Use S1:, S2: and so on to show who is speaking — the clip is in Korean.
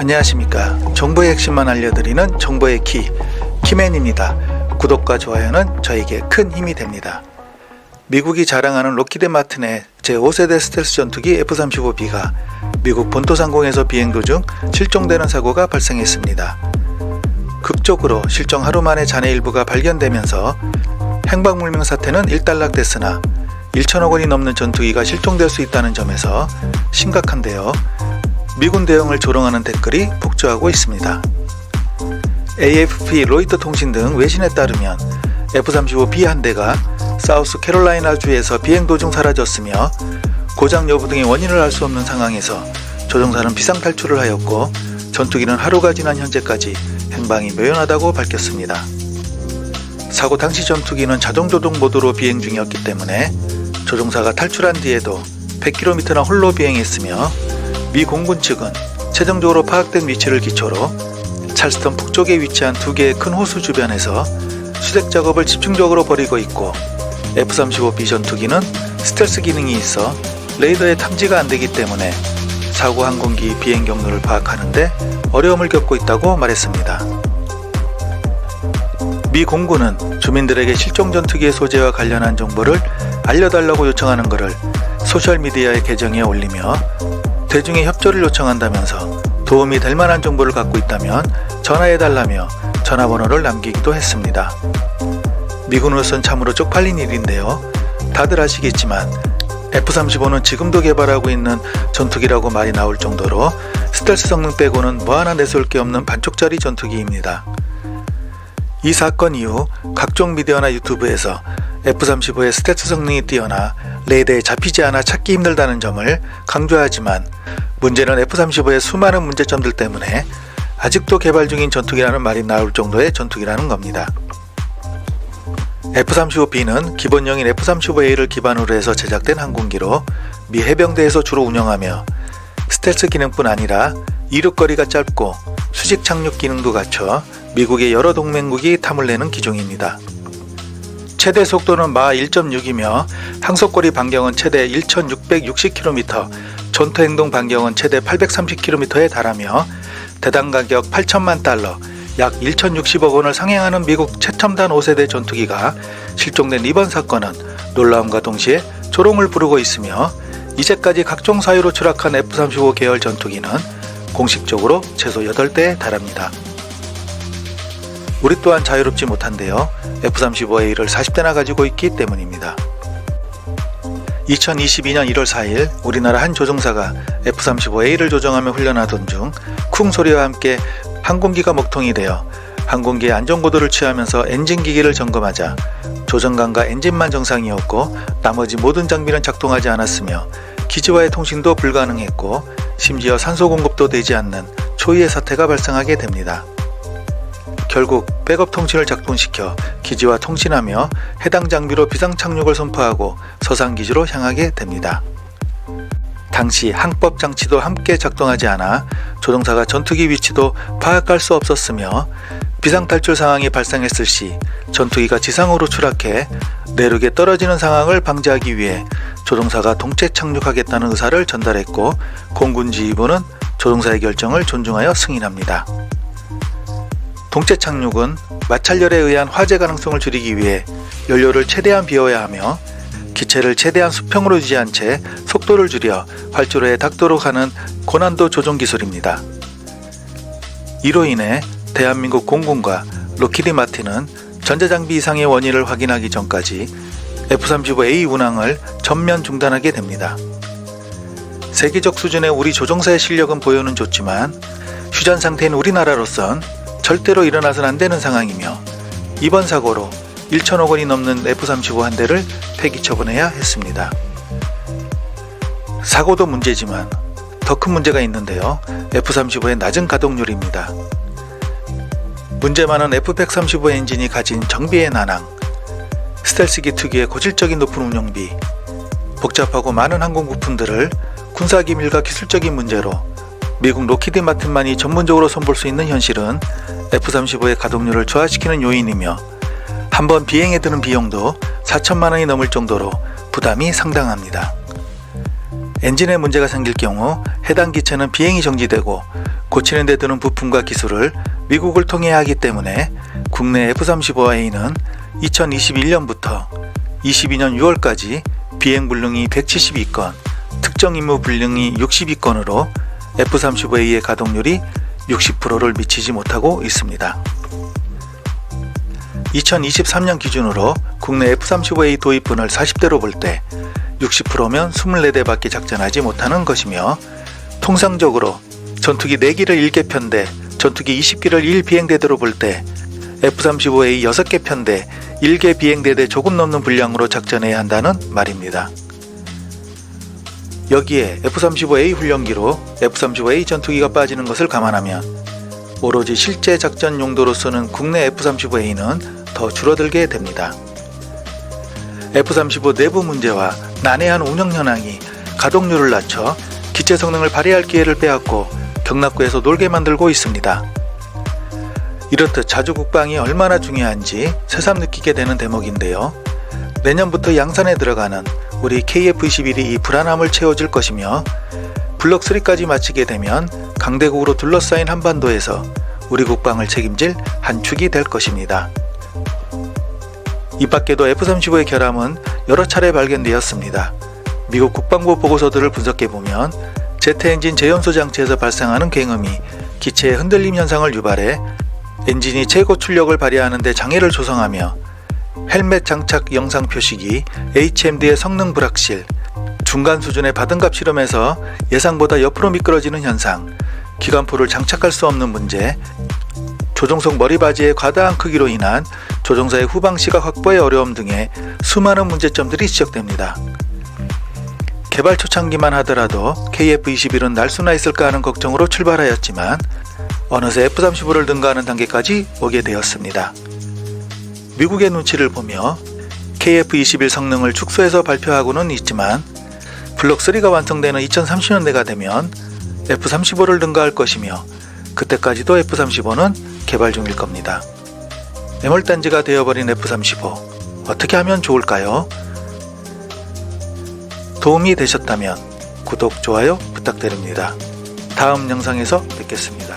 S1: 안녕하십니까. 정보의 핵심만 알려드리는 정보의 키맨입니다. 구독과 좋아요는 저에게 큰 힘이 됩니다. 미국이 자랑하는 록히드 마틴의 제5세대 스텔스 전투기 F-35B가 미국 본토 상공에서 비행 도중 실종되는 사고가 발생했습니다. 극적으로 실종 하루 만에 잔해 일부가 발견되면서 행방불명 사태는 일단락됐으나 1천억 원이 넘는 전투기가 실종될 수 있다는 점에서 심각한데요. 미군 대응을 조롱하는 댓글이 폭주하고 있습니다. AFP, 로이터 통신 등 외신에 따르면 F-35B 한 대가 사우스 캐롤라이나주에서 비행 도중 사라졌으며 고장 여부 등의 원인을 알 수 없는 상황에서 조종사는 비상탈출을 하였고 전투기는 하루가 지난 현재까지 행방이 묘연하다고 밝혔습니다. 사고 당시 전투기는 자동조종 모드로 비행 중이었기 때문에 조종사가 탈출한 뒤에도 100km나 홀로 비행했으며 미 공군 측은 최종적으로 파악된 위치를 기초로 찰스턴 북쪽에 위치한 두 개의 큰 호수 주변에서 수색 작업을 집중적으로 벌이고 있고 F-35B 전투기는 스텔스 기능이 있어 레이더에 탐지가 안되기 때문에 사고 항공기 비행 경로를 파악하는데 어려움을 겪고 있다고 말했습니다. 미 공군은 주민들에게 실종 전투기의 소재와 관련한 정보를 알려달라고 요청하는 것을 소셜미디어의 계정에 올리며 대중의 협조를 요청한다면서 도움이 될 만한 정보를 갖고 있다면 전화해달라며 전화번호를 남기기도 했습니다. 미군으로선 참으로 쪽팔린 일인데요. 다들 아시겠지만 F-35는 지금도 개발하고 있는 전투기라고 말이 나올 정도로 스텔스 성능 빼고는 뭐 하나 내세울 게 없는 반쪽짜리 전투기입니다. 이 사건 이후 각종 미디어나 유튜브에서 F-35의 스텔스 성능이 뛰어나 레이더에 잡히지 않아 찾기 힘들다는 점을 강조하지만 문제는 F-35의 수많은 문제점들 때문에 아직도 개발 중인 전투기라는 말이 나올 정도의 전투기라는 겁니다. F-35B는 기본형인 F-35A를 기반으로 해서 제작된 항공기로 미 해병대에서 주로 운영하며 스텔스 기능뿐 아니라 이륙거리가 짧고 수직 착륙 기능도 갖춰 미국의 여러 동맹국이 탐을 내는 기종입니다. 최대 속도는 마 1.6이며 항속거리 반경은 최대 1660km, 전투행동 반경은 최대 830km에 달하며 대당 가격 8천만 달러, 약 1060억 원을 상행하는 미국 최첨단 5세대 전투기가 실종된 이번 사건은 놀라움과 동시에 조롱을 부르고 있으며 이제까지 각종 사유로 추락한 F-35 계열 전투기는 공식적으로 최소 8대에 달합니다. 우리 또한 자유롭지 못한데요. F-35A를 40대나 가지고 있기 때문입니다. 2022년 1월 4일 우리나라 한 조종사가 F-35A를 조종하며 훈련하던 중 쿵 소리와 함께 항공기가 먹통이 되어 항공기의 안전고도를 취하면서 엔진 기기를 점검하자 조정관과 엔진만 정상이었고 나머지 모든 장비는 작동하지 않았으며 기지와의 통신도 불가능했고 심지어 산소 공급도 되지 않는 초유의 사태가 발생하게 됩니다. 결국 백업 통신을 작동시켜 기지와 통신하며 해당 장비로 비상 착륙을 선포하고 서산기지로 향하게 됩니다. 당시 항법 장치도 함께 작동하지 않아 조종사가 전투기 위치도 파악할 수 없었으며 비상탈출 상황이 발생했을 시 전투기가 지상으로 추락해 내륙에 떨어지는 상황을 방지하기 위해 조종사가 동체 착륙하겠다는 의사를 전달했고 공군지휘부는 조종사의 결정을 존중하여 승인합니다. 동체 착륙은 마찰열에 의한 화재 가능성을 줄이기 위해 연료를 최대한 비워야 하며 기체를 최대한 수평으로 유지한 채 속도를 줄여 활주로에 닿도록 하는 고난도 조종 기술입니다. 이로 인해 대한민국 공군과 록히드 마틴은 전자장비 이상의 원인을 확인하기 전까지 F-35A 운항을 전면 중단하게 됩니다. 세계적 수준의 우리 조종사의 실력은 보여는 좋지만 휴전 상태인 우리나라로선 절대로 일어나서는 안 되는 상황이며 이번 사고로 1천억 원이 넘는 F-35 한 대를 폐기 처분해야 했습니다. 사고도 문제지만 더 큰 문제가 있는데요. F-35의 낮은 가동률입니다. 문제 많은 F-135 엔진이 가진 정비의 난항, 스텔스기 특유의 고질적인 높은 운용비, 복잡하고 많은 항공 부품들을 군사기밀과 기술적인 문제로 미국 록히드 마틴만이 전문적으로 손볼 수 있는 현실은 F-35의 가동률을 저하시키는 요인이며 한번 비행에 드는 비용도 4천만 원이 넘을 정도로 부담이 상당합니다. 엔진에 문제가 생길 경우 해당 기체는 비행이 정지되고 고치는 데 드는 부품과 기술을 미국을 통해야 하기 때문에 국내 F-35A는 2021년부터 22년 6월까지 비행 불능이 172건, 특정 임무 불능이 62건으로 F-35A의 가동률이 60%를 미치지 못하고 있습니다. 2023년 기준으로 국내 F-35A 도입분을 40대로 볼 때 60%면 24대밖에 작전하지 못하는 것이며, 통상적으로 전투기 4기를 1개 편대, 전투기 20기를 1비행대대로 볼 때 F-35A 6개 편대, 1개 비행대대 조금 넘는 분량으로 작전해야 한다는 말입니다. 여기에 F-35A 훈련기로 F-35A 전투기가 빠지는 것을 감안하면 오로지 실제 작전 용도로 쓰는 국내 F-35A는 더 줄어들게 됩니다. F-35 내부 문제와 난해한 운영 현황이 가동률을 낮춰 기체 성능을 발휘할 기회를 빼앗고 경납고에서 놀게 만들고 있습니다. 이렇듯 자주 국방이 얼마나 중요한지 새삼 느끼게 되는 대목인데요. 내년부터 양산에 들어가는 우리 KF-21이 이 불안함을 채워줄 것이며, 블록 3까지 마치게 되면 강대국으로 둘러싸인 한반도에서 우리 국방을 책임질 한 축이 될 것입니다. 이 밖에도 F-35의 결함은 여러 차례 발견되었습니다. 미국 국방부 보고서들을 분석해보면 제트 엔진 재연소 장치에서 발생하는 굉음이 기체의 흔들림 현상을 유발해 엔진이 최고 출력을 발휘하는 데 장애를 조성하며, 헬멧 장착 영상 표식이 HMD의 성능 불확실, 중간 수준의 바등갑 실험에서 예상보다 옆으로 미끄러지는 현상, 기관포를 장착할 수 없는 문제, 조종석 머리바지의 과다한 크기로 인한 조종사의 후방 시각 확보의 어려움 등의 수많은 문제점들이 지적됩니다. 개발 초창기만 하더라도 KF-21은 날 수나 있을까 하는 걱정으로 출발하였지만 어느새 F-35를 능가하는 단계까지 오게 되었습니다. 미국의 눈치를 보며 KF-21 성능을 축소해서 발표하고는 있지만 블록 3가 완성되는 2030년대가 되면 F-35를 능가할 것이며, 그때까지도 F-35는 개발 중일 겁니다. 매몰단지가 되어버린 F-35, 어떻게 하면 좋을까요? 도움이 되셨다면 구독, 좋아요 부탁드립니다. 다음 영상에서 뵙겠습니다.